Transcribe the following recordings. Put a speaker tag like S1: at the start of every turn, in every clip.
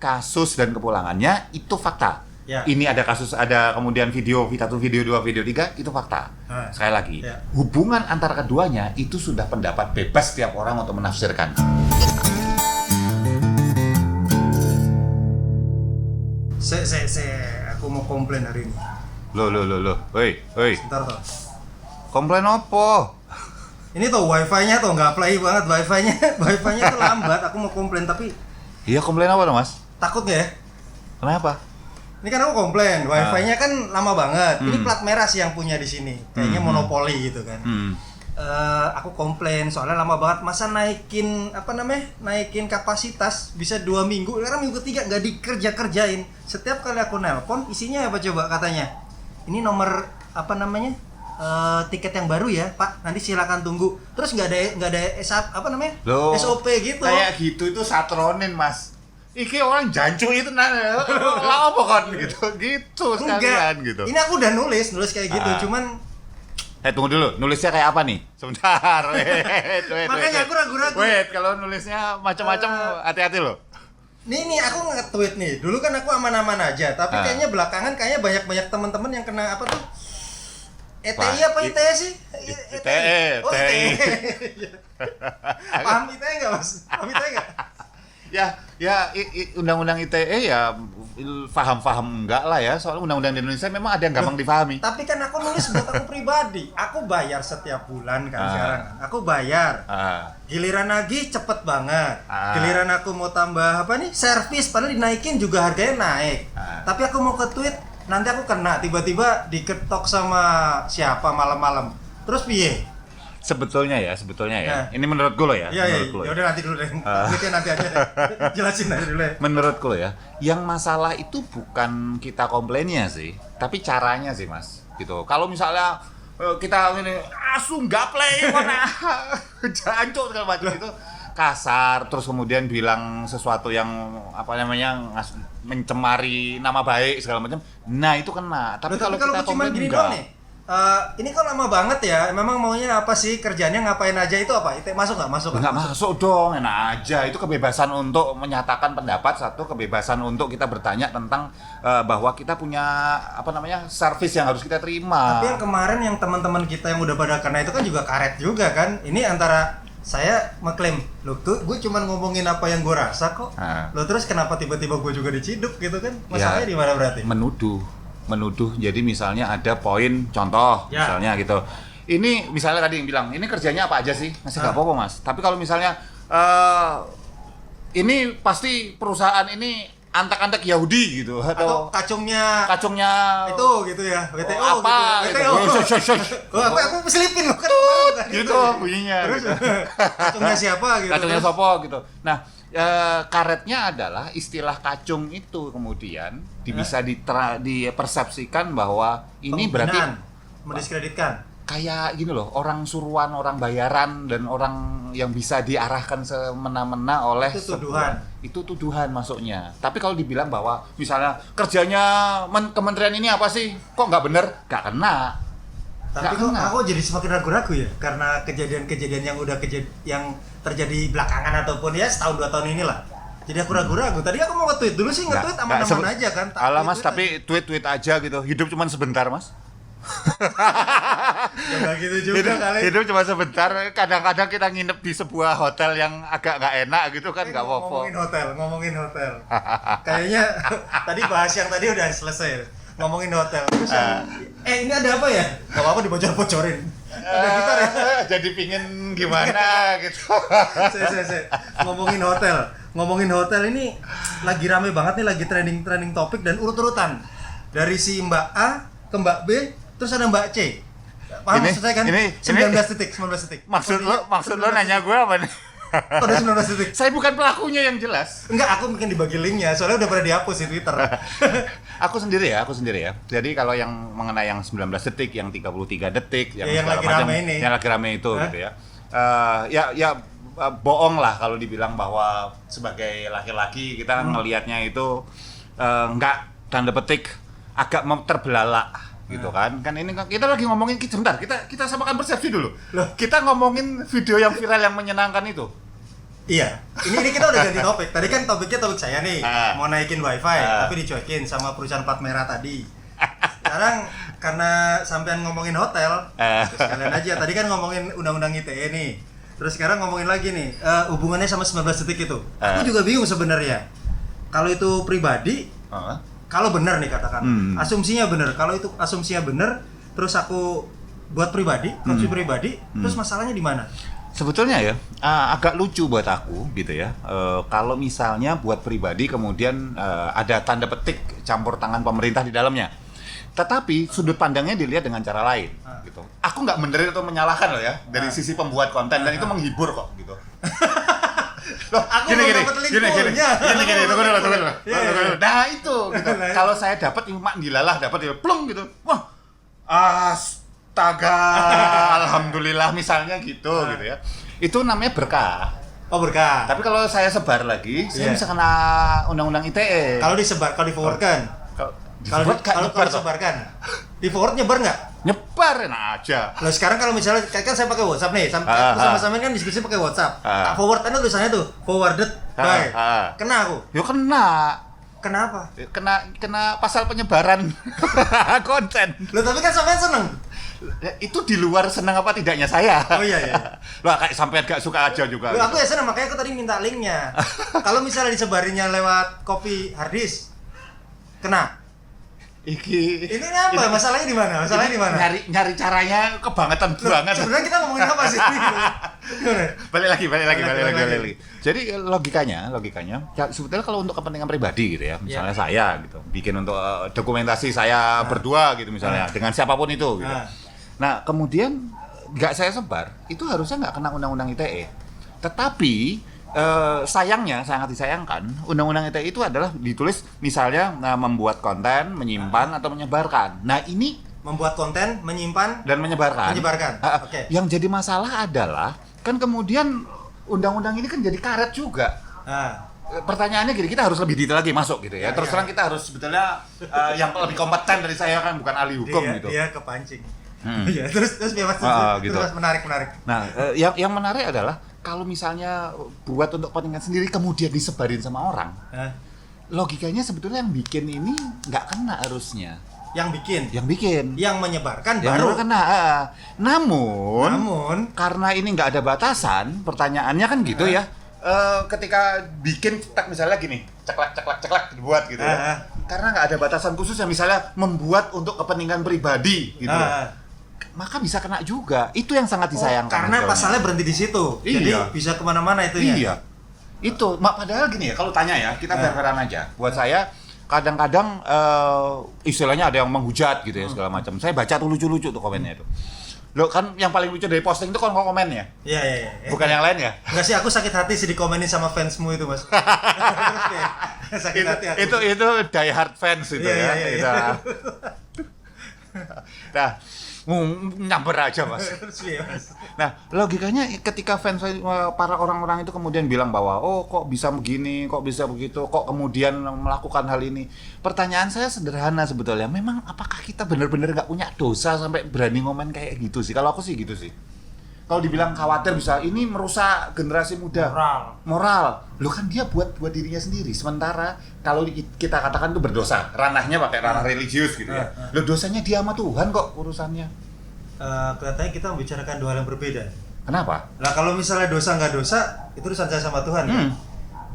S1: kasus dan kepulangannya itu fakta.
S2: Ya.
S1: Ini ada kasus, ada kemudian video 1, video 2, video 3, itu fakta. Sekali lagi, hubungan antara keduanya itu sudah pendapat bebas setiap orang untuk menafsirkan.
S2: Aku mau komplain hari ini.
S1: Loh. Woi.
S2: Bentar toh.
S1: Komplain apa?
S2: Ini tuh wifi-nya tuh nggak play banget, wifi-nya tuh lambat. Aku mau komplain tapi
S1: Iya, komplain apa loh, Mas?
S2: takut nggak ya?
S1: Kenapa?
S2: Ini kan aku komplain, wifi-nya kan lama banget. Ini plat merah sih yang punya di sini. Kayaknya monopoli gitu kan. Aku komplain soalnya lama banget. Masa naikin naikin kapasitas bisa 2 minggu. Sekarang minggu 3 nggak dikerjain. Setiap kali aku nelpon isinya apa coba katanya? Ini nomor tiket yang baru ya Pak, nanti silakan tunggu. Terus nggak ada
S1: Loh,
S2: SOP gitu.
S1: Kayak gitu itu satronin, Mas. Iki orang jancu itu lah apa kan gitu sekalian gitu.
S2: Ini aku udah nulis kayak gitu, cuman
S1: tunggu dulu, nulisnya kayak apa nih? Sebentar. Wait.
S2: Makanya aku ragu-ragu.
S1: Wait, kalau nulisnya macam-macam hati-hati loh.
S2: Nih aku nge-tweet nih. Dulu kan aku aman-aman aja, tapi kayaknya belakangan banyak teman-teman yang kena apa tuh? ETI apa ITE sih?
S1: ITE.
S2: Paham ITE nggak Mas? Paham ITE nggak?
S1: Undang-undang ITE ya paham enggak lah ya, soalnya undang-undang di Indonesia memang ada yang gampang difahami.
S2: Tapi kan aku nulis buat aku pribadi. Aku bayar setiap bulan kan sekarang. Aku bayar. Giliran lagi cepet banget. Giliran aku mau tambah servis, padahal dinaikin juga harganya naik. Tapi aku mau ke tweet, nanti aku kena tiba-tiba diketok sama siapa malam-malam. Terus piye?
S1: Sebetulnya ya. Ini menurutku loh ya.
S2: Iya. Ya udah nanti dulu deh. Nanti aja deh. Jelasin aja dulu ya.
S1: Menurutku loh ya, yang masalah itu bukan kita komplainnya sih, tapi caranya sih, Mas. Gitu. Kalau misalnya kita ini asu nggak play mana jancuk segala macam itu kasar, terus kemudian bilang sesuatu yang mencemari nama baik segala macam. Nah, itu kena. Tapi kalau kita komplain enggak.
S2: Ini kan lama banget ya. Memang maunya apa sih, kerjanya ngapain aja itu apa? Itu masuk nggak?
S1: Nggak masuk dong, enak aja. Itu kebebasan untuk menyatakan pendapat, satu kebebasan untuk kita bertanya tentang bahwa kita punya servis yang harus kita terima.
S2: Tapi yang kemarin yang teman-teman kita yang udah pada kena itu kan juga karet juga kan. Ini antara saya mengklaim, loh tuh gue cuma ngomongin apa yang gue rasa kok. Loh terus kenapa tiba-tiba gue juga diciduk gitu kan? Masalahnya di mana berarti?
S1: Menuduh. Jadi misalnya ada poin contoh misalnya gitu. Ini misalnya tadi yang bilang, ini kerjanya apa aja sih? Masih nggak apa-apa, Mas. Tapi kalau misalnya ini pasti perusahaan ini antek-antek Yahudi gitu
S2: atau kacungnya itu gitu ya. WTO
S1: apa
S2: gitu. WTO. Aku selipin loh kan.
S1: Gitu bunyinya.
S2: Terus kacungnya siapa gitu.
S1: Kacungnya sopo gitu. Nah, karetnya adalah istilah kacung itu kemudian bisa dipersepsikan bahwa ini berarti
S2: mendiskreditkan.
S1: Kayak gini loh, orang suruhan, orang bayaran, dan orang yang bisa diarahkan semena-mena oleh itu tuduhan masuknya. Tapi kalau dibilang bahwa misalnya kerjanya kementerian ini apa sih, kok nggak bener, nggak kena.
S2: Tapi kok aku jadi semakin ragu-ragu ya, karena kejadian-kejadian yang terjadi belakangan ataupun ya setahun 2 tahun inilah. Jadi aku ragu-ragu. Tadi aku mau nge-tweet dulu sih, nge-tweet aman-aman aja kan.
S1: Alah Mas, tapi tweet aja gitu. Hidup cuma sebentar, Mas.
S2: Ya nggak gitu juga kali.
S1: Hidup cuma sebentar. Kadang-kadang kita nginep di sebuah hotel yang agak nggak enak gitu kan, nggak apa-apa.
S2: Ngomongin hotel. Kayaknya tadi bahas yang tadi udah selesai. Ngomongin hotel. Terus ini ada apa ya? Gak apa-apa dibocor-bocorin. Ada gitar ya?
S1: Jadi pingin gimana gitu.
S2: Ngomongin hotel ini lagi rame banget nih, lagi trending topik dan urut-urutan. Dari si Mbak A ke Mbak B, terus ada Mbak C. Paham maksud saya kan? 19 detik.
S1: Maksud lo nanya gue apa nih?
S2: Udah 19 detik.
S1: Saya bukan pelakunya yang jelas.
S2: Enggak, aku mungkin dibagi linknya, soalnya udah pada dihapus di Twitter.
S1: Aku sendiri ya. Jadi kalau yang mengenai yang 19 detik, yang 33 detik, yang
S2: lagi
S1: macam,
S2: rame ini.
S1: yang lagi rame itu gitu ya. Bohong lah kalau dibilang bahwa sebagai laki-laki kita ngelihatnya itu enggak tanda petik agak terbelalak gitu kan ini kita lagi ngomongin sebentar kita samakan persepsi dulu. Loh, kita ngomongin video yang viral yang menyenangkan itu
S2: Iya, ini kita udah ganti topik. Tadi kan topiknya topik saya nih, mau naikin wifi, tapi dicuekin sama perusahaan plat merah tadi. Sekarang karena sampean ngomongin hotel, sekalian aja. Tadi kan ngomongin undang-undang ITE nih. Terus sekarang ngomongin lagi nih, hubungannya sama 19 detik itu. Aku juga bingung sebenarnya. Kalau itu pribadi, kalau benar nih katakan, asumsinya benar. Kalau itu asumsinya benar, terus aku buat pribadi, konsumsi pribadi, terus masalahnya di mana?
S1: Sebetulnya ya agak lucu buat aku gitu ya. Kalau misalnya buat pribadi kemudian ada tanda petik campur tangan pemerintah di dalamnya. Tetapi sudut pandangnya dilihat dengan cara lain gitu. Aku nggak benerin atau menyalahkan loh ya dari sisi pembuat konten dan itu menghibur kok gitu. Loh,
S2: aku gini,
S1: tunggu dulu. Nah itu gitu. Kalau saya dapat mak dilalah dapat ya plung gitu. Wah. Astaga, alhamdulillah misalnya gitu gitu ya. Itu namanya berkah.
S2: Oh, berkah.
S1: Tapi kalau saya sebar lagi, saya bisa kena undang-undang ITE.
S2: Kalau disebar, kalau di-forward-kan. Kalau disebarkan. Di-forward nyebar nggak?
S1: Nyebar enak aja.
S2: Lah sekarang kalau misalnya kan saya pakai WhatsApp nih, sama-sama kan diskusi pakai WhatsApp. Tak forward kan tulisannya tuh, forwarded by. Kena aku.
S1: Yo kena.
S2: Kenapa?
S1: Kena pasal penyebaran konten.
S2: Loh tapi kan sampean seneng.
S1: Itu di luar senang apa tidaknya saya.
S2: Oh iya.
S1: Loh kayak sampean gak suka aja juga.
S2: Loh, aku ya senang makanya aku tadi minta linknya. Kalau misalnya disebarinnya lewat copy hard disk, kena. Ini apa? Masalahnya di mana?
S1: Nyari caranya kebangetan banget.
S2: Sebenarnya kita ngomongin apa sih?
S1: Balik lagi. Jadi logikanya, ya, sebetulnya kalau untuk kepentingan pribadi gitu ya, misalnya saya gitu, bikin untuk dokumentasi saya berdua gitu misalnya, dengan siapapun itu gitu. Nah, kemudian nggak saya sebar, itu harusnya nggak kena undang-undang ITE. Tetapi sayangnya, sangat disayangkan, undang-undang ITE itu adalah ditulis misalnya membuat konten, menyimpan atau menyebarkan. Nah, ini
S2: membuat konten, menyimpan
S1: dan menyebarkan.
S2: Oke.
S1: Yang jadi masalah adalah kan kemudian undang-undang ini kan jadi karet juga. Pertanyaannya gini, kita harus lebih detail lagi masuk gitu ya. Terus terang kita harus sebetulnya yang lebih kompeten dari saya kan bukan ahli hukum gitu.
S2: Dia kepancing. Ya, terus biar
S1: gitu.
S2: Terus menarik.
S1: Nah, yang menarik adalah kalau misalnya buat untuk kepentingan sendiri kemudian disebarin sama orang, logikanya sebetulnya yang bikin ini nggak kena harusnya.
S2: Yang bikin, yang menyebarkan
S1: yang
S2: baru
S1: kena. Namun karena ini nggak ada batasan, pertanyaannya kan gitu ya. Ketika bikin misalnya gini, ceklak dibuat gitu ya. Karena nggak ada batasan khusus yang misalnya membuat untuk kepentingan pribadi gitu. Maka bisa kena juga. Itu yang sangat disayangkan.
S2: Karena pasalnya berhenti di situ. Jadi bisa kemana-mana itunya.
S1: Iya. Itu. Padahal gini ya, kalau tanya ya, kita fair-fairan aja. Buat saya, kadang-kadang istilahnya ada yang menghujat gitu ya, segala macam. Saya baca tuh lucu-lucu tuh komennya itu. Loh kan yang paling lucu dari posting itu kan komennya.
S2: Iya.
S1: Bukan yang lain ya?
S2: Enggak sih, aku sakit hati sih dikomenin sama fansmu itu, Mas. Sakit hati aku.
S1: Itu die hard fans itu ya.
S2: Iya.
S1: Nah, nyamper aja mas. Nah logikanya ketika fans para orang-orang itu kemudian bilang bahwa kok bisa begini, kok bisa begitu, kok kemudian melakukan hal ini. Pertanyaan saya sederhana sebetulnya, memang apakah kita benar-benar nggak punya dosa sampai berani ngomen kayak gitu sih? Kalau aku sih gitu sih. Kalau dibilang khawatir bisa ini merusak generasi muda. Moral. Loh kan dia buat dirinya sendiri. Sementara kalau kita katakan itu berdosa, ranahnya pakai ranah religius gitu ya. Loh dosanya dia sama Tuhan kok urusannya.
S2: Kelihatannya kita membicarakan dua hal yang berbeda.
S1: Kenapa?
S2: Nah kalau misalnya dosa nggak dosa, itu urusan saya sama Tuhan kan?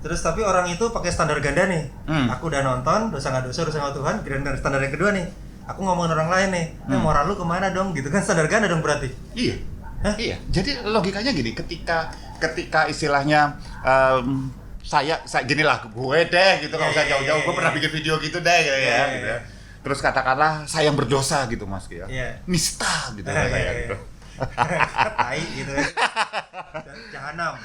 S2: Terus tapi orang itu pakai standar ganda nih. Aku udah nonton, dosa nggak dosa, urusan sama Tuhan. Dan standar yang kedua nih, aku ngomongin orang lain nih. Moral lu kemana dong? Gitu kan standar ganda dong berarti.
S1: Iya. Iya, jadi logikanya gini, ketika istilahnya saya gini lah, gue deh gitu, nggak usah jauh-jauh, gue pernah bikin video gitu deh gitu ya. Terus katakanlah saya yang berdosa gitu mas ya, nista gitu saya gitu.
S2: Tai gitu. Jahanam.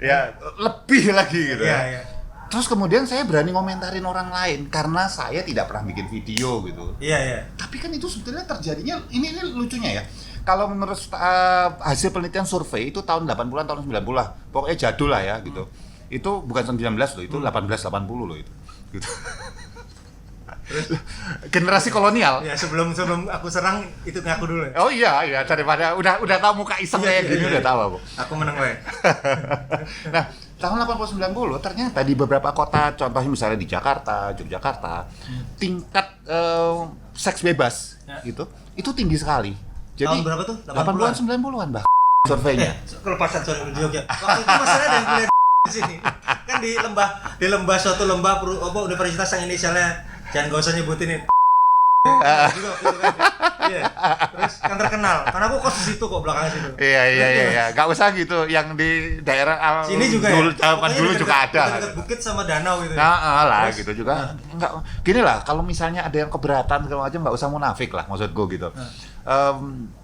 S1: Ya, lebih lagi gitu.
S2: Iya.
S1: Terus kemudian saya berani ngomentarin orang lain karena saya tidak pernah bikin video gitu.
S2: Iya.
S1: Tapi kan itu sebetulnya terjadinya, ini lucunya ya. Kalau menurut hasil penelitian survei itu tahun 80-an, tahun 90 lah. Pokoknya jadul lah ya gitu. Itu bukan 19 loh, itu 1880 loh itu. Gitu. Generasi kolonial.
S2: Ya sebelum aku serang itu ngaku dulu ya.
S1: Oh iya daripada udah tahu muka iseng kayak gini udah tahu aku.
S2: Aku menang we.
S1: Nah, tahun 80-90 ternyata di beberapa kota, contohnya misalnya di Jakarta, Yogyakarta, tingkat seks bebas itu tinggi sekali. Jadi
S2: Tahun berapa tuh?
S1: 80-an 90-an bah surveinya.
S2: Kelepasan sorry di Jogja. Waktu itu masalah ada yang kuliah di sini. Kan di lembah suatu lembah universitas yang inisialnya jangan gak usah nyebutin ini. Juga waktu itu kan. Iya. Terus kan terkenal karena aku kos di situ kok belakang situ.
S1: Iya. Gak usah gitu, yang di daerah
S2: Sini juga
S1: dulu,
S2: ya.
S1: dulu juga ada.
S2: Dekat bukit sama danau gitu.
S1: Nah, lah
S2: Terus,
S1: gitu juga. Enggak gini lah, kalau misalnya ada yang keberatan segala macam nggak usah munafik lah maksudku gitu.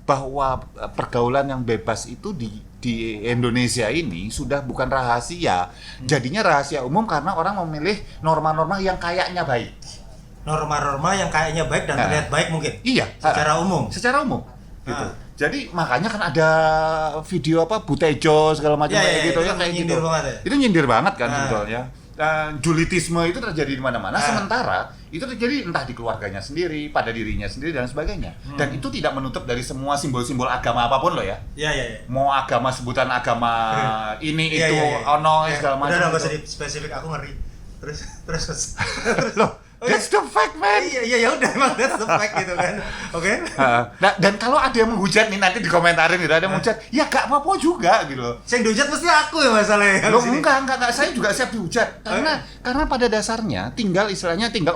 S1: Bahwa pergaulan yang bebas itu di Indonesia ini sudah bukan rahasia. Jadinya rahasia umum karena orang memilih norma-norma yang kayaknya baik.
S2: Norma-norma yang kayaknya baik dan terlihat baik mungkin.
S1: Iya,
S2: Secara umum.
S1: Secara umum. Gitu. Jadi makanya kan ada video Butejo segala macam kayak gitu ya, kayak gitu. Itu nyindir banget kan sebetulnya. Julitisme itu terjadi di mana-mana, sementara itu terjadi entah di keluarganya sendiri, pada dirinya sendiri dan sebagainya. Dan itu tidak menutup dari semua simbol-simbol agama apapun loh ya.
S2: Iya.
S1: Mau agama sebutan agama ini itu ono segala macam.
S2: Udah enggak usah spesifik, aku ngeri. Terus.
S1: Loh, that's the fact, man.
S2: Iya, ya udah emang that's the fact gitu kan. Oke.
S1: Nah, dan kalau ada yang menghujat nih nanti dikomentarin gitu, ada yang menghujat, ya gak apa-apa juga gitu loh.
S2: Yang dihujat mesti aku ya masalahnya.
S1: Loh, enggak, saya juga siap dihujat. Karena pada dasarnya tinggal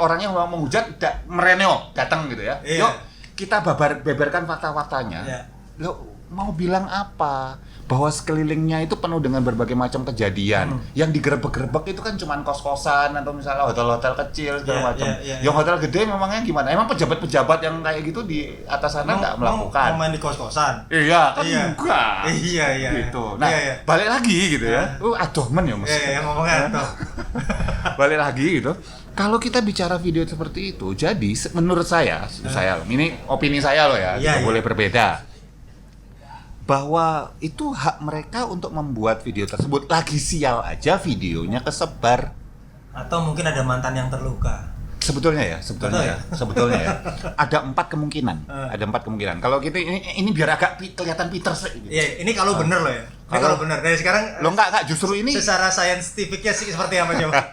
S1: orang yang mau menghujat mereneo datang gitu ya.
S2: Iya.
S1: Yuk, kita beberkan fakta-faktanya.
S2: Iya.
S1: Lo mau bilang apa? Bahwa sekelilingnya itu penuh dengan berbagai macam kejadian. Yang digerebek-gerebek itu kan cuman kos-kosan atau misalnya hotel-hotel kecil segala macam. Yang hotel gede memangnya gimana? Emang pejabat-pejabat yang kayak gitu di atas sana nggak melakukan?
S2: Mau main di kos-kosan?
S1: Iya, kan enggak.
S2: Iya.
S1: Gitu. Nah, balik lagi gitu ya. Adomen ya mesti.
S2: Iya, ngomongnya adoh.
S1: Balik lagi gitu. Kalau kita bicara video seperti itu, jadi menurut saya ini opini saya loh ya, boleh berbeda. Bahwa itu hak mereka untuk membuat video tersebut. Lagi sial aja videonya kesebar.
S2: Atau mungkin ada mantan yang terluka.
S1: Sebetulnya ya. Ada 4 kemungkinan. Kalau kita ini biar agak kelihatan Peters gitu.
S2: Iya, ini kalau bener loh ya. Kalau bener dari sekarang
S1: lo enggak justru ini
S2: secara saintifiknya sih seperti apa coba?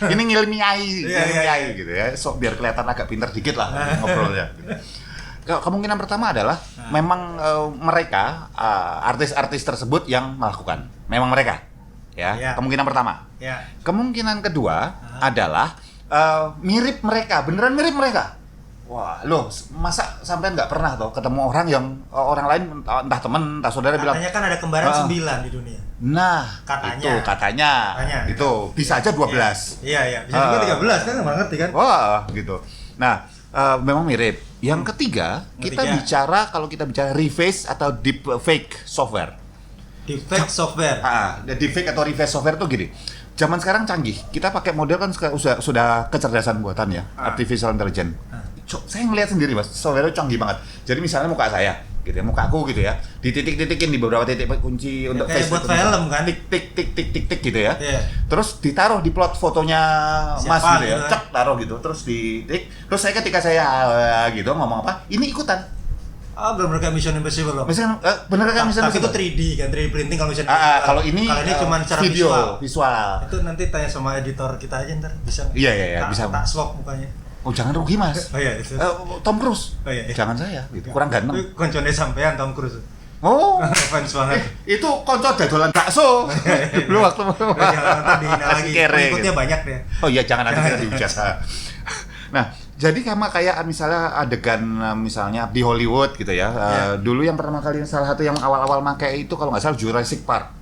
S1: Ini ngilmiai gitu ya. So biar kelihatan agak pinter dikit lah ngobrolnya. Kemungkinan pertama adalah memang mereka artis-artis tersebut yang melakukan. Memang mereka, ya. Kemungkinan pertama. Kemungkinan kedua adalah mirip mereka, beneran mirip mereka. Wah, loh, masa sampai nggak pernah tuh ketemu orang yang orang lain entah teman, entah saudara bilang.
S2: Katanya kan ada kembaran 9 di dunia.
S1: Nah,
S2: katanya.
S1: Itu bisa aja 12.
S2: Iya. Bisa juga 13 kan, nggak ngerti kan?
S1: Wah, gitu. Nah, memang mirip. Yang ketiga, kalau kita bicara reface atau deepfake software.
S2: Deepfake software.
S1: Deepfake atau reface software tuh gini. Zaman sekarang canggih. Kita pakai model kan sudah kecerdasan buatan ya, artificial intelligence. Saya ngelihat sendiri, Mas. Software itu canggih banget. Jadi misalnya muka saya, gitu ya, muka aku gitu ya, dititik-titikin di beberapa titik kunci untuk
S2: kayak buat film kan,
S1: tik gitu ya. Terus ditaruh di plot fotonya Mas gitu ya, cek taruh gitu, terus ditik. Terus ketika saya gitu ngomong apa, ini ikutan.
S2: Bener-bener kayak Mission Impossible loh.
S1: Bener kayak Mission Impossible.
S2: Tapi itu 3D kan, 3D printing kalau Mission
S1: Impossible. Kalau ini
S2: cuma secara
S1: visual.
S2: Itu nanti tanya sama editor kita aja ntar bisa.
S1: Iya, bisa.
S2: Tak swap mukanya.
S1: Oh, jangan rugi, Mas.
S2: Oh iya, itu.
S1: Tom Cruise.
S2: Oh iya.
S1: Jangan saya, gitu. Kurang ganteng.
S2: Itu koncone sampean Tom Cruise.
S1: Oh,
S2: fans banget.
S1: Itu konco dadolan bakso. Dulu waktu
S2: jangan tadi lagi. Ikutnya banyak deh.
S1: Oh iya, jangan nanti dihujat. Nah, jadi sama kayak misalnya adegan misalnya di Hollywood gitu ya. Dulu yang pertama kali salah satu yang awal-awal pakai itu kalau nggak salah Jurassic Park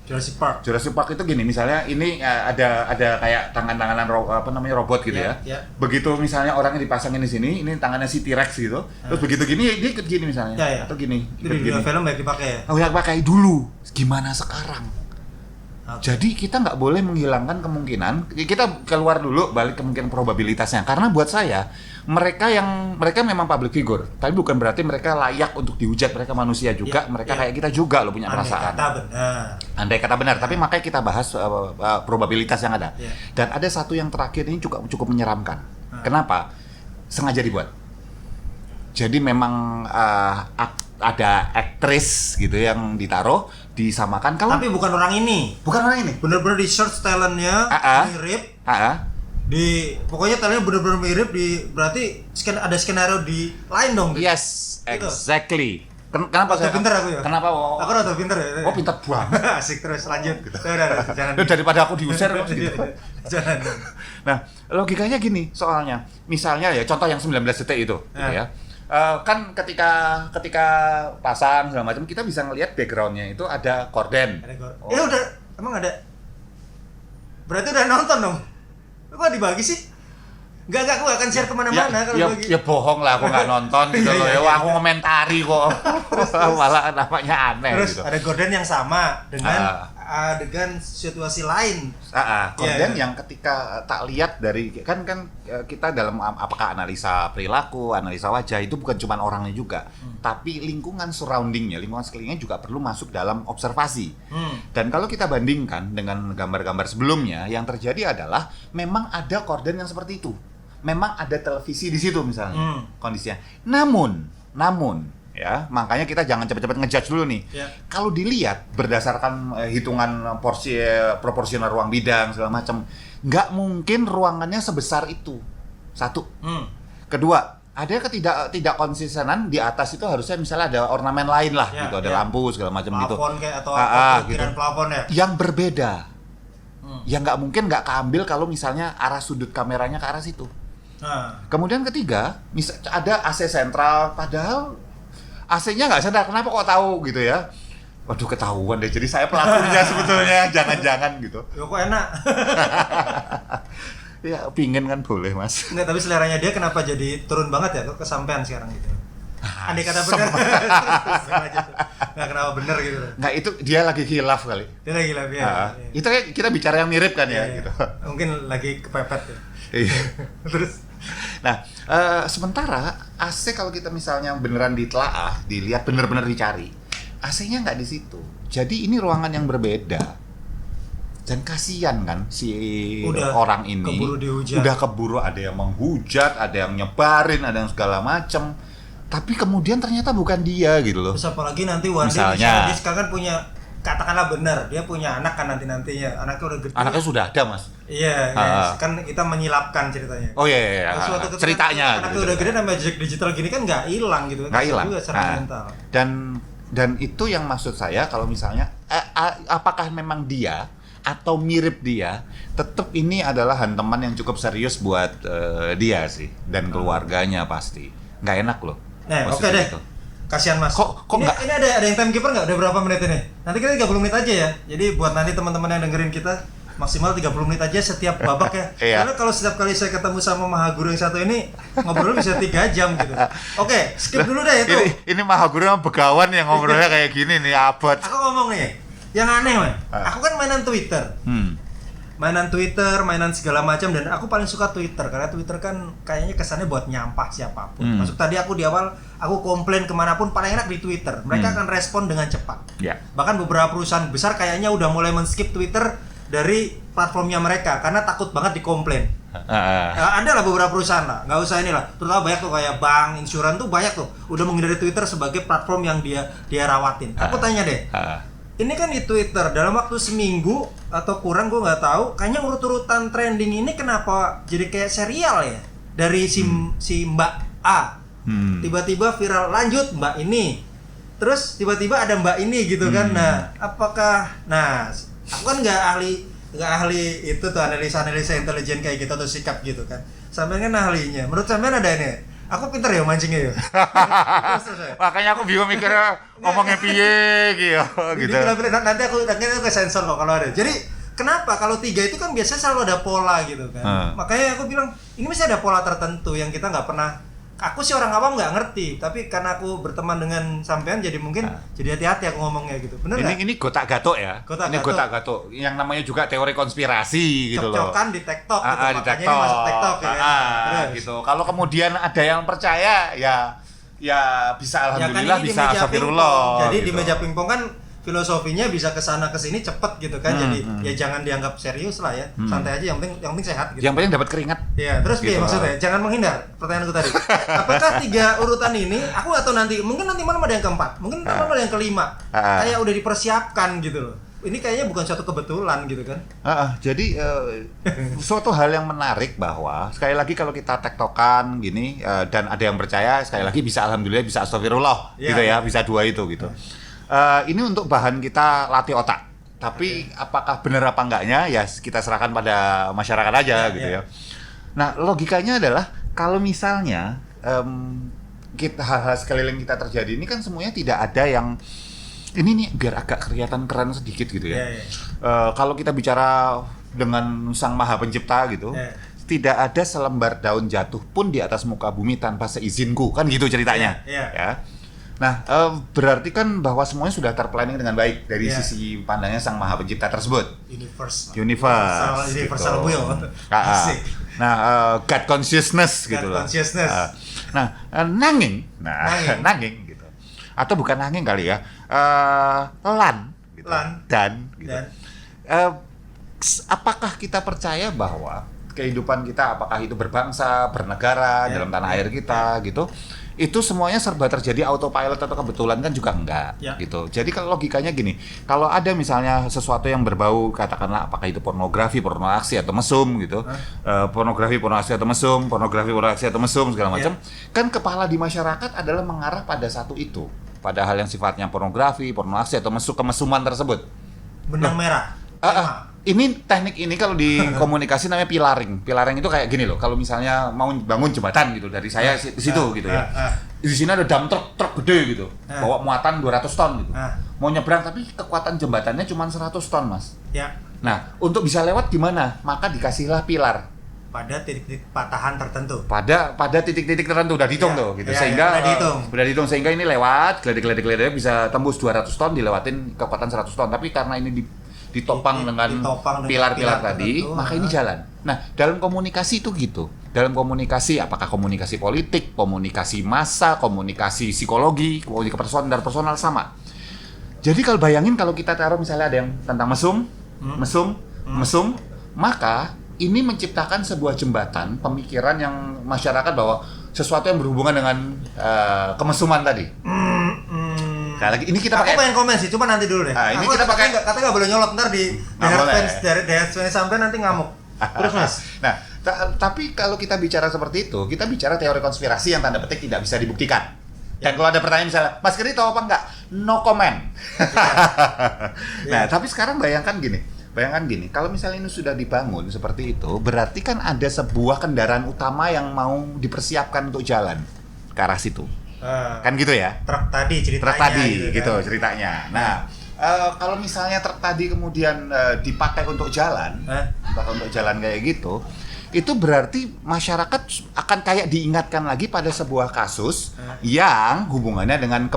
S1: itu gini, misalnya ini ada kayak tangan-tanganan robot gitu ya. Begitu misalnya orangnya dipasangin di sini, ini tangannya si T-Rex gitu. Terus begitu gini dia ikut gini misalnya. Atau gini.
S2: Itu di film banyak dipakai.
S1: Oh, ya pakai dulu. Gimana sekarang? Jadi kita nggak boleh menghilangkan kemungkinan, kita keluar dulu balik kemungkinan probabilitasnya. Karena buat saya mereka memang public figure, tapi bukan berarti mereka layak untuk dihujat. Mereka manusia juga, mereka kayak kita juga loh, punya perasaan. Andai kata benar, tapi makanya kita bahas probabilitas yang ada. Dan ada satu yang terakhir ini juga cukup menyeramkan. Kenapa? Sengaja dibuat. Jadi memang ada aktris gitu yang ditaruh disamakan. Kalau
S2: Tapi bukan orang ini.
S1: bukan orang ini.
S2: Bener-bener di search talentnya mirip. Pokoknya talentnya bener-bener mirip berarti ada skenario di lain dong.
S1: Yes,
S2: Gitu.
S1: exactly. Kenapa
S2: Rada pinter aku ya?
S1: Kenapa?
S2: Aku rada pinter ya.
S1: Oh, pinter banget.
S2: Asik, terus lanjut. Udah, jangan.
S1: Daripada aku diusir kok gitu.
S2: Jangan.
S1: Nah, logikanya gini soalnya. Misalnya ya contoh yang 19 detik itu gitu ya. Kan ketika pasang segala macam kita bisa ngelihat backgroundnya itu ada korden.
S2: Udah, emang ada. Berarti udah nonton dong. Kok dibagi sih? Enggak, aku akan share kemana-mana kalau bagi.
S1: Ya bohong lah, aku nggak nonton gitu loh. Ya aku komentari kok. Malah namanya aneh.
S2: Terus
S1: gitu.
S2: ada gorden yang sama dengan adegan situasi lain.
S1: Korden yang ketika tak lihat dari kan kita dalam apakah analisa perilaku, analisa wajah itu bukan cuma orangnya juga, tapi lingkungan surroundingnya, lingkungan sekelilingnya juga perlu masuk dalam observasi. Dan kalau kita bandingkan dengan gambar-gambar sebelumnya, yang terjadi adalah memang ada korden yang seperti itu. Memang ada televisi di situ misalnya kondisinya. Namun ya, makanya kita jangan cepat-cepat ngejudge dulu nih.
S2: Yeah.
S1: Kalau dilihat berdasarkan hitungan proporsional ruang bidang segala macam, nggak mungkin ruangannya sebesar itu. Satu. Kedua, ada tidak konsistenan di atas itu harusnya misalnya ada ornamen lain lah gitu, ada lampu segala macam gitu.
S2: Plafon kayak atau
S1: gitu.
S2: plafon ya.
S1: Yang berbeda. Yang nggak mungkin nggak keambil kalau misalnya arah sudut kameranya ke arah situ. Kemudian ketiga, ada AC sentral, padahal AC-nya nggak sadar, kenapa kok tahu gitu ya? Waduh, ketahuan deh, jadi saya pelakunya sebetulnya, jangan-jangan gitu.
S2: Ya kok enak.
S1: Ya, pingin kan boleh mas.
S2: Enggak, tapi seleranya dia kenapa jadi turun banget ya? Kok kesampean sekarang gitu? Andai kata benar. Nggak kenapa benar gitu.
S1: Nggak, itu dia lagi khilaf kali.
S2: Dia lagi khilaf ya.
S1: Itu kayak kita bicara yang mirip kan ya gitu.
S2: Mungkin lagi kepepet ya.
S1: Iya.
S2: Terus
S1: nah, sementara AC kalau kita misalnya beneran ditelaah, dilihat bener-bener dicari, AC-nya nggak di situ. Jadi ini ruangan yang berbeda. Dan kasihan kan si orang ini udah keburu, ada yang menghujat, ada yang nyebarin, ada yang segala macem. Tapi kemudian ternyata bukan dia gitu loh.
S2: Terus apalagi nanti Wandi dia sekarang kan punya, katakanlah benar, dia punya anak kan nantinya, anaknya udah gede.
S1: Anaknya sudah ada mas.
S2: Iya, kan kita menyilapkan ceritanya.
S1: Oh iya. Ceritanya.
S2: Anaknya udah gede, namanya jejak digital gini kan nggak hilang gitu.
S1: Nggak hilang.
S2: Juga secara mental.
S1: Dan itu yang maksud saya kalau misalnya apakah memang dia atau mirip dia, tetap ini adalah hantaman yang cukup serius buat dia sih dan keluarganya pasti. Nggak enak loh.
S2: Oke deh. Kasihan mas.
S1: Kok
S2: ini,
S1: enggak?
S2: Ini ada yang timekeeper nggak? Udah berapa menit ini? Nanti kita 30 menit aja ya. Jadi buat nanti teman-teman yang dengerin kita maksimal 30 menit aja setiap babak ya. Karena kalau setiap kali saya ketemu sama Mahaguru yang satu ini ngobrol bisa 3 jam gitu. Oke, skip dulu deh itu.
S1: Ini Mahaguru sama Begawan yang ngobrolnya kayak gini nih, abad.
S2: Aku ngomong nih, yang aneh man. Aku kan mainan Twitter. Mainan segala macam, dan aku paling suka Twitter karena Twitter kan kayaknya kesannya buat nyampah siapapun. Masuk tadi aku di awal aku komplain kemanapun paling enak di Twitter. Mereka akan respon dengan cepat. Bahkan beberapa perusahaan besar kayaknya udah mulai men-skip Twitter dari platformnya mereka karena takut banget dikomplain. Ada lah beberapa perusahaan lah, nggak usah inilah. Terutama banyak tuh kayak bank, insuran tuh banyak tuh udah menghindari Twitter sebagai platform yang dia rawatin. Aku tanya deh. Ini kan di Twitter dalam waktu seminggu atau kurang, gue nggak tahu. Kayaknya urut-urutan trending ini kenapa jadi kayak serial ya? Dari si Mbak A, tiba-tiba viral, lanjut Mbak ini, terus tiba-tiba ada Mbak ini gitu kan? Nah, apakah? Nah, aku kan nggak ahli itu tuh analisa intelijen kayak gitu atau sikap gitu kan? Sampai kan ahlinya. Menurut sampean ada ini? Aku pinter ya mancingnya ya.
S1: Makanya aku bingung mikirnya ngomongnya piye gitu.
S2: Nanti aku ke sensor kok kalau ada. Jadi kenapa kalau 3 itu kan biasanya selalu ada pola gitu kan. Makanya aku bilang ini mesti ada pola tertentu yang kita nggak pernah. Aku sih orang awam nggak ngerti, tapi karena aku berteman dengan sampean jadi mungkin jadi hati-hati aku ngomongnya gitu. Bener nggak?
S1: Ini gotak-gatok ya. Ini gotak-gatok. Yang namanya juga teori konspirasi gitu loh.
S2: Cok-cokan di TikTok gitu.
S1: Di
S2: Makanya
S1: TikTok.
S2: ini masuk TikTok ya kan.
S1: Gitu. Kalau kemudian ada yang percaya ya bisa alhamdulillah,
S2: ya kan
S1: bisa astagfirullah.
S2: Jadi
S1: gitu.
S2: di meja pingpong kan filosofinya bisa ke sana ke sini cepet gitu kan. Jadi ya jangan dianggap serius lah ya. Santai aja, yang penting sehat gitu.
S1: Yang penting dapat keringat.
S2: Iya, terus
S1: Gitu.
S2: maksudnya jangan menghindar. Pertanyaanku tadi. Apakah 3 urutan ini aku atau nanti mungkin nanti malam ada yang keempat, mungkin malam ada yang kelima. Kayak udah dipersiapkan gitu loh. Ini kayaknya bukan suatu kebetulan gitu kan.
S1: Jadi suatu hal yang menarik bahwa sekali lagi kalau kita tektokan gini dan ada yang percaya, sekali lagi bisa alhamdulillah, bisa astagfirullah gitu ya, bisa 2 itu gitu. Ini untuk bahan kita latih otak. Tapi apakah benar apa enggaknya ya kita serahkan pada masyarakat aja gitu ya. Nah, logikanya adalah kalau misalnya kita hal-hal sekeliling kita terjadi ini kan semuanya tidak ada yang ini nih biar agak kelihatan keren sedikit gitu ya. Kalau kita bicara dengan Sang Maha Pencipta gitu, tidak ada selembar daun jatuh pun di atas muka bumi tanpa seizinku, kan gitu ceritanya. Ya. Nah, berarti kan bahwa semuanya sudah terplanning dengan baik dari sisi pandangnya Sang Maha Pencipta tersebut.
S2: Universal
S1: gitu.
S2: will.
S1: Nah, God consciousness gitu loh. Nanging gitu. Atau bukan nanging kali ya, gitu. Dan gitu. Apakah kita percaya bahwa kehidupan kita, apakah itu berbangsa, bernegara, dalam tanah air kita gitu, itu semuanya serba terjadi autopilot atau kebetulan? Kan juga enggak gitu. Jadi kalau logikanya gini, kalau ada misalnya sesuatu yang berbau, katakanlah apakah itu pornografi atau mesum gitu, pornografi atau mesum segala macam, kan kepala di masyarakat adalah mengarah pada satu itu, pada hal yang sifatnya pornografi atau kemesuman tersebut.
S2: Benang merah.
S1: Ini teknik ini kalau di komunikasi namanya pilaring. Pilaring itu kayak gini loh. Kalau misalnya mau bangun jembatan gitu dari saya ke situ gitu ya. Di sini ada dump truk gede gitu. Bawa muatan 200 ton gitu. Mau nyebrang tapi kekuatan jembatannya cuma 100 ton, Mas. Nah, untuk bisa lewat gimana? Maka dikasihlah pilar
S2: pada titik-titik patahan tertentu.
S1: Pada titik-titik tertentu udah dihitung tuh gitu. Sehingga udah dihitung sehingga ini lewat geledek bisa tembus 200 ton dilewatin kekuatan 100 ton. Tapi karena ini ditopang dengan pilar-pilar tadi, maka ini jalan. Nah, dalam komunikasi itu gitu. Dalam komunikasi, apakah komunikasi politik, komunikasi massa, komunikasi psikologi, komunikasi personal sama. Jadi kalau bayangin kalau kita taruh misalnya ada yang tentang mesum, maka ini menciptakan sebuah jembatan pemikiran yang masyarakat bahwa sesuatu yang berhubungan dengan kemesuman tadi. Lagi ini kita pakai.
S2: Aku pengen komen sih, cuma nanti dulu deh.
S1: Ini kita pakai.
S2: Katanya nggak boleh nyolot, ntar di fans sampai nanti ngamuk. Terus Mas.
S1: Nah, tapi kalau kita bicara seperti itu, kita bicara teori konspirasi yang tanda petik tidak bisa dibuktikan. Dan kalau ada pertanyaan misalnya, Mas Keri tahu apa enggak? No comment. Nah, tapi sekarang bayangkan gini, kalau misalnya ini sudah dibangun seperti itu, berarti kan ada sebuah kendaraan utama yang mau dipersiapkan untuk jalan ke arah situ. Kan gitu ya?
S2: Truk tadi ceritanya.
S1: Ceritanya. Nah, kalau misalnya truk tadi kemudian dipakai untuk jalan, kayak gitu, itu berarti masyarakat akan kayak diingatkan lagi pada sebuah kasus yang hubungannya dengan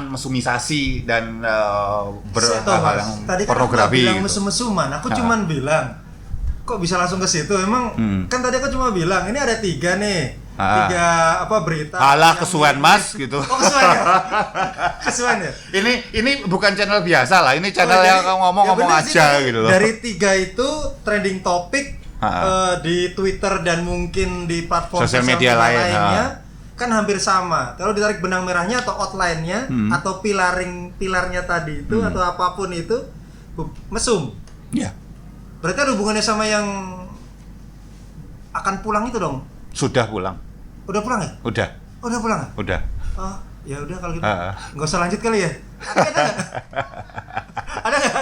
S1: mesumisasi dan hal yang
S2: tadi
S1: pornografi.
S2: Tadi kan bilang mesum-mesuman, aku cuman bilang, kok bisa langsung ke situ? Emang kan tadi aku cuma bilang ini ada 3 nih. 3 berita.
S1: Alah kesuwen Mas gitu.
S2: Oh, kesuwen ya? Kesuwen ya?
S1: Ini bukan channel biasa lah, ini channel yang ngomong-ngomong aja gitu loh.
S2: Dari 3 itu trending topik di Twitter dan mungkin di platform
S1: sosial media lainnya
S2: kan hampir sama. Kalau ditarik benang merahnya atau outline-nya atau pilarnya tadi itu atau apapun itu mesum. Iya. Berarti ada hubungannya sama yang akan pulang itu dong.
S1: Sudah pulang.
S2: Udah pulang ya?
S1: Udah.
S2: Udah pulang ya?
S1: Udah.
S2: Oh, ya udah kalau gitu. Nggak usah lanjut kali ya. Ada nggak?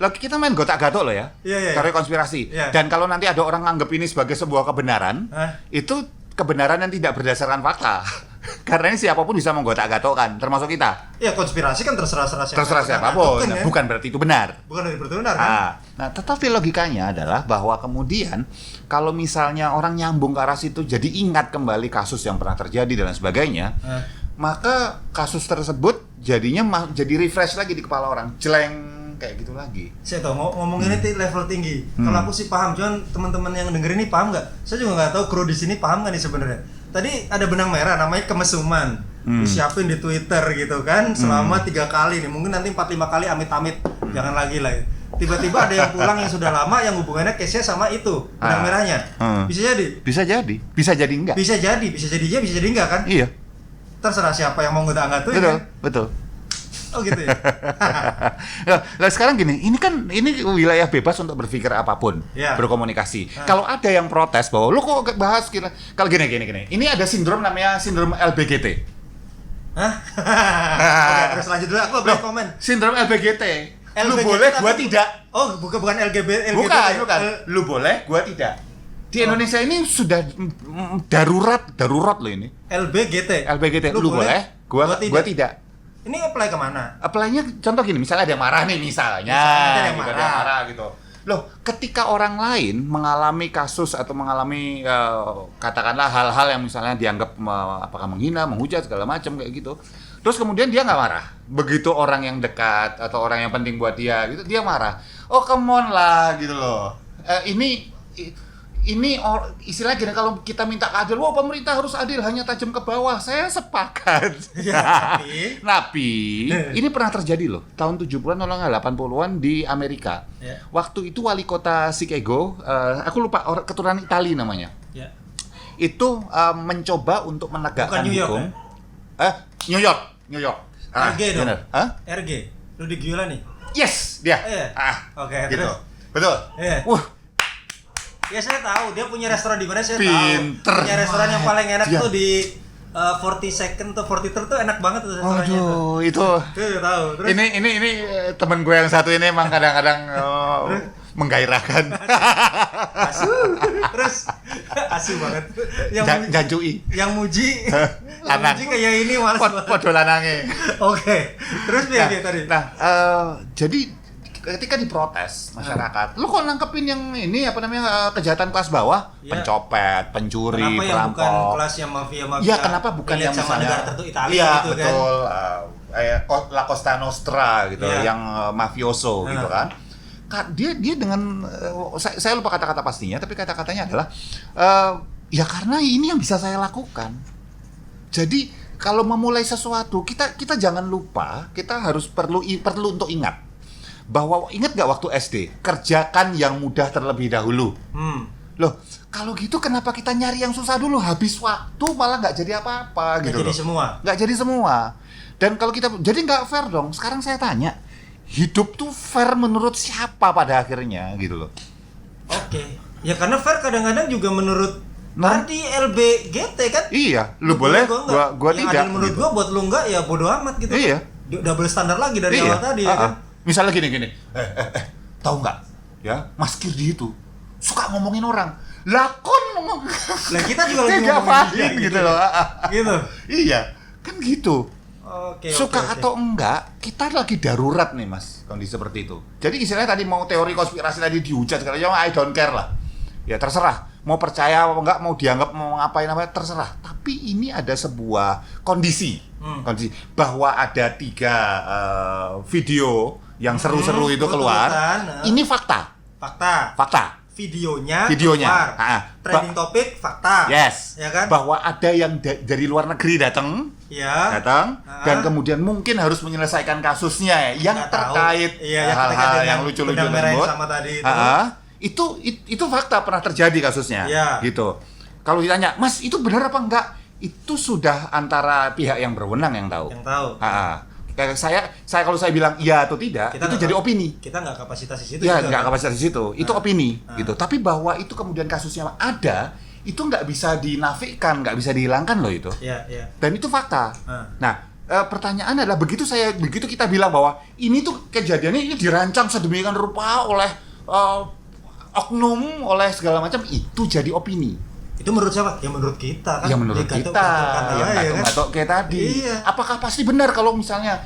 S1: Lah kita main gotak-gatok loh ya. Teori konspirasi. Dan kalau nanti ada orang nganggep ini sebagai sebuah kebenaran, itu kebenaran yang tidak berdasarkan fakta. Karena ini siapapun bisa menggotak-gatokkan, termasuk kita.
S2: Ya konspirasi kan terserah siapapun.
S1: Terserah siapapun, bukan berarti itu benar.
S2: Bukan berarti itu benar kan?
S1: Nah, tetapi logikanya adalah bahwa kemudian kalau misalnya orang nyambung ke arah situ, jadi ingat kembali kasus yang pernah terjadi dan sebagainya, maka kasus tersebut jadinya jadi refresh lagi di kepala orang, jeleng kayak gitu lagi.
S2: Saya tahu ngomongin ini level tinggi. Kalau aku sih paham, cuman teman-teman yang dengerin ini paham nggak? Saya juga nggak tahu kru di sini paham nggak nih sebenarnya. Tadi ada benang merah namanya kemesuman. disiapin di Twitter gitu kan selama 3 kali nih, mungkin nanti 4-5 kali amit-amit, jangan lagi lah ya. Tiba-tiba ada yang pulang yang sudah lama yang hubungannya case-nya sama itu benang merahnya. Bisa jadi?
S1: Bisa jadi enggak?
S2: Bisa jadi iya, bisa jadi enggak kan?
S1: Iya.
S2: Terserah siapa yang mau ngata-ngatain
S1: Betul,
S2: kan?
S1: betul.
S2: Oh gitu ya.
S1: Nah, sekarang gini, ini wilayah bebas untuk berpikir apapun,
S2: Ya.
S1: berkomunikasi. Kalau ada yang protes bahwa lu kok bahas gila, kalau gini, ini ada sindrom namanya sindrom LBGT.
S2: Hah? Oke, terus lanjut dulu, aku boleh komen.
S1: Sindrom LBGT. Lu
S2: LBGT
S1: boleh,
S2: tapi-
S1: gua tidak.
S2: Oh, bukan LGBT.
S1: Bukan. Lu boleh, gua tidak. Di Indonesia ini sudah darurat loh ini.
S2: LBGT.
S1: LBGT, lu boleh, gua tidak.
S2: Ini apply kemana?
S1: Apply-nya contoh gini, misalnya ada yang marah nih misalnya,
S2: Ada yang
S1: gitu,
S2: marah.
S1: gitu. Loh, ketika orang lain mengalami kasus atau mengalami katakanlah hal-hal yang misalnya dianggap apakah menghina, menghujat segala macam kayak gitu. Terus kemudian dia nggak marah. Begitu orang yang dekat atau orang yang penting buat dia gitu, dia marah. Oh, come on lah gitu loh. Ini istilah gini, kalau kita minta keadilan, wah pemerintah harus adil, hanya tajam ke bawah. Saya sepakat.
S2: Ya,
S1: Tapi ini pernah terjadi loh, tahun 70-an atau 80-an di Amerika.
S2: Ya.
S1: Waktu itu wali kota Chicago, aku lupa keturunan Itali namanya.
S2: Ya.
S1: Itu mencoba untuk menegakkan
S2: Bukan New York,
S1: hukum.
S2: ya?
S1: New York.
S2: RG dong.
S1: bener. Hah?
S2: RG. Rudy Giuliani.
S1: Yes, dia.
S2: Iya. Oke,
S1: Gitu.
S2: terus?
S1: Betul.
S2: Iya.
S1: Wah,
S2: Ya saya tahu, dia punya restoran di mana saya
S1: Pinter.
S2: tahu. Punya restoran yang paling enak
S1: Dia.
S2: tuh di 42nd tuh 43rd tuh enak banget tuh restorannya tuh.
S1: waduh, itu.
S2: Tuh tahu. Terus
S1: Ini temen gue yang satu ini emang kadang-kadang menggairahkan.
S2: asu. Terus asu banget.
S1: Jancui.
S2: Yang muji.
S1: Lanang.
S2: Muji kayak ini malas banget.
S1: Podo lanange.
S2: Oke. Terus dia tadi.
S1: Nah, jadi ketika diprotes masyarakat, lu kok nangkepin yang ini apa namanya kejahatan kelas bawah,
S2: Iya.
S1: pencopet, pencuri,
S2: Kenapa yang bukan
S1: perampok.
S2: kelas yang mafia-mafia?
S1: Iya, kenapa bukan
S2: relate
S1: yang
S2: sama
S1: misalnya
S2: negara tertentu Italia
S1: iya,
S2: gitu kan?
S1: betul. La Costa Nostra gitu,
S2: Iya.
S1: yang mafioso gitu kan. Dia dengan saya lupa kata-kata pastinya, tapi kata-katanya adalah ya karena ini yang bisa saya lakukan. Jadi kalau memulai sesuatu, kita jangan lupa, kita harus perlu untuk ingat bahwa ingat nggak waktu SD, kerjakan yang mudah terlebih dahulu. Loh, kalau gitu kenapa kita nyari yang susah dulu? Habis waktu malah nggak jadi apa-apa gitu. Nggak jadi semua. Dan kalau kita jadi nggak fair dong. Sekarang saya tanya, hidup tuh fair menurut siapa pada akhirnya gitu loh?
S2: Oke. Ya karena fair kadang-kadang juga menurut tadi LBGT kan?
S1: Iya, lu boleh, gua
S2: yang
S1: tidak.
S2: adil menurut
S1: gitu.
S2: gua, buat lu enggak ya bodo amat gitu.
S1: Iya.
S2: Double standar lagi dari awal tadi ya kan?
S1: Misalnya gini. Tahu nggak? Ya, Mas Kirdi itu suka ngomongin orang. Lakon ngomong.
S2: Lah kita juga lagi
S1: nggak
S2: ngomongin dia,
S1: paham gitu loh.
S2: Gitu.
S1: Iya, kan gitu.
S2: Oke.
S1: Suka atau enggak, kita lagi darurat nih Mas, kondisi seperti itu. Jadi istilahnya tadi mau teori konspirasi tadi dihujat segala macam, I don't care lah. Ya terserah, mau percaya atau enggak, mau dianggap mau ngapain apa terserah. Tapi ini ada sebuah kondisi bahwa ada 3 video yang seru-seru itu keluar. Ini fakta. Videonya.
S2: Keluar. Trending topik fakta.
S1: Yes.
S2: Ya kan?
S1: Bahwa ada yang dari luar negeri datang.
S2: Ya.
S1: Dan kemudian mungkin harus menyelesaikan kasusnya yang terkait hal-hal yang lucu-lucu tersebut. Itu fakta pernah terjadi kasusnya.
S2: Ya.
S1: Gitu. Kalau ditanya, "Mas, itu benar apa enggak?" Itu sudah antara pihak yang berwenang yang tahu. Saya kalau saya bilang iya atau tidak, itu jadi opini.
S2: Kita nggak kapasitas di situ.
S1: Ya, nggak kapasitas di situ. Itu opini, gitu. Tapi bahwa itu kemudian kasusnya ada, itu nggak bisa dinafikan, nggak bisa dihilangkan loh itu.
S2: Iya.
S1: Dan itu fakta. Nah, pertanyaan adalah begitu kita bilang bahwa ini tuh kejadiannya ini dirancang sedemikian rupa oleh oknum, oleh segala macam, itu jadi opini.
S2: Itu menurut siapa? Ya menurut kita kan.
S1: Ya menurut kita, yang gatok kayak tadi.
S2: Iya.
S1: Apakah pasti benar kalau misalnya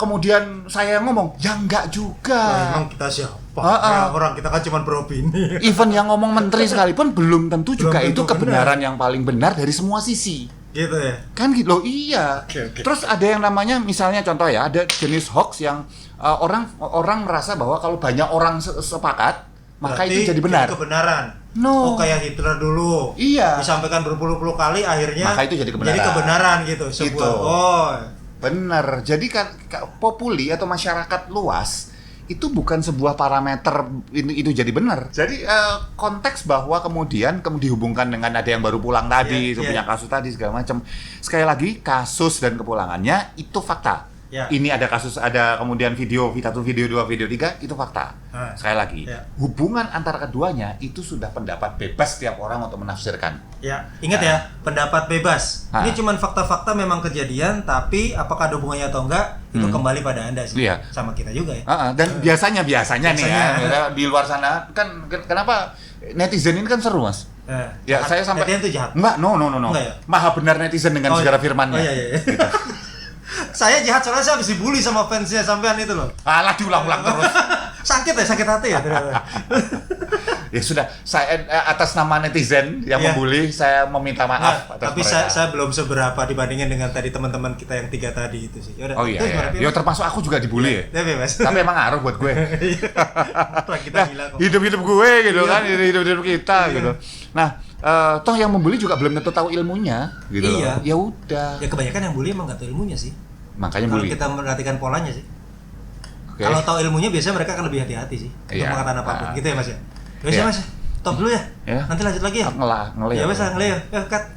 S1: kemudian saya ngomong, ya enggak juga.
S2: Nah, emang kita siapa? Ya, orang kita kan cuma beropini.
S1: Even yang ngomong menteri sekalipun belum tentu juga itu kebenaran yang paling benar dari semua sisi.
S2: Gitu ya?
S1: Kan gitu loh, iya.
S2: Okay.
S1: Terus ada yang namanya misalnya contoh ya, ada jenis hoax yang orang merasa bahwa kalau banyak orang sepakat, maka
S2: Berarti
S1: itu jadi benar.
S2: kebenaran.
S1: No.
S2: Oh, kayak Hitler dulu.
S1: Iya.
S2: Disampaikan berpuluh-puluh kali, akhirnya
S1: Maka itu jadi kebenaran.
S2: Jadi kebenaran gitu. Sebuah.
S1: Gitu.
S2: Oh.
S1: Bener. Jadi kan populi atau masyarakat luas itu bukan sebuah parameter itu jadi benar. Jadi konteks bahwa kemudian dihubungkan dengan ada yang baru pulang tadi, itu punya kasus tadi segala macam. Sekali lagi kasus dan kepulangannya itu fakta. Ini ada kasus, ada kemudian video 1, video 2, video 3, itu fakta. Sekali lagi, hubungan antara keduanya itu sudah pendapat bebas setiap orang untuk menafsirkan.
S2: Ya, ingat ya, pendapat bebas. Ini cuma fakta-fakta memang kejadian, tapi apakah ada hubungannya atau enggak, itu kembali pada Anda sih. Sama kita juga ya.
S1: Dan biasanya nih ya, di luar sana kan kenapa netizen ini kan seru, Mas? Ya, saya sampai
S2: netizen itu jahat.
S1: Enggak, no.
S2: Enggak, ya?
S1: Maha benar netizen dengan segala firmannya.
S2: Iya. Gitu. Saya jahat soalnya saya habis dibully sama fansnya sampean itu loh.
S1: Alah, diulang-ulang terus.
S2: Sakit hati ya.
S1: Ya sudah, saya atas nama netizen yang membuli, saya meminta maaf atas
S2: tapi
S1: mereka.
S2: saya belum seberapa dibandingin dengan tadi teman-teman kita yang 3 tadi itu sih. Yaudah,
S1: oh iya. Ya termasuk aku juga dibully ya.
S2: Bebas.
S1: Tapi emang ngaruh buat gue.
S2: Kita gila kok.
S1: Hidup gue gitu kan, hidup kita gitu. Nah, toh yang membuli juga belum tentu tahu ilmunya gitu loh. Ya udah.
S2: Ya kebanyakan yang bully emang nggak tahu ilmunya sih.
S1: Makanya
S2: kalau
S1: bully.
S2: kita memperhatikan polanya sih. Kalau tahu ilmunya biasanya mereka akan lebih hati-hati sih untuk mengatakan apapun. Gitu ya Mas ya. Mas. Top dulu ya. Nanti lanjut lagi ya.
S1: Ngelih.
S2: Ya Mas, ngelih ya. Cut.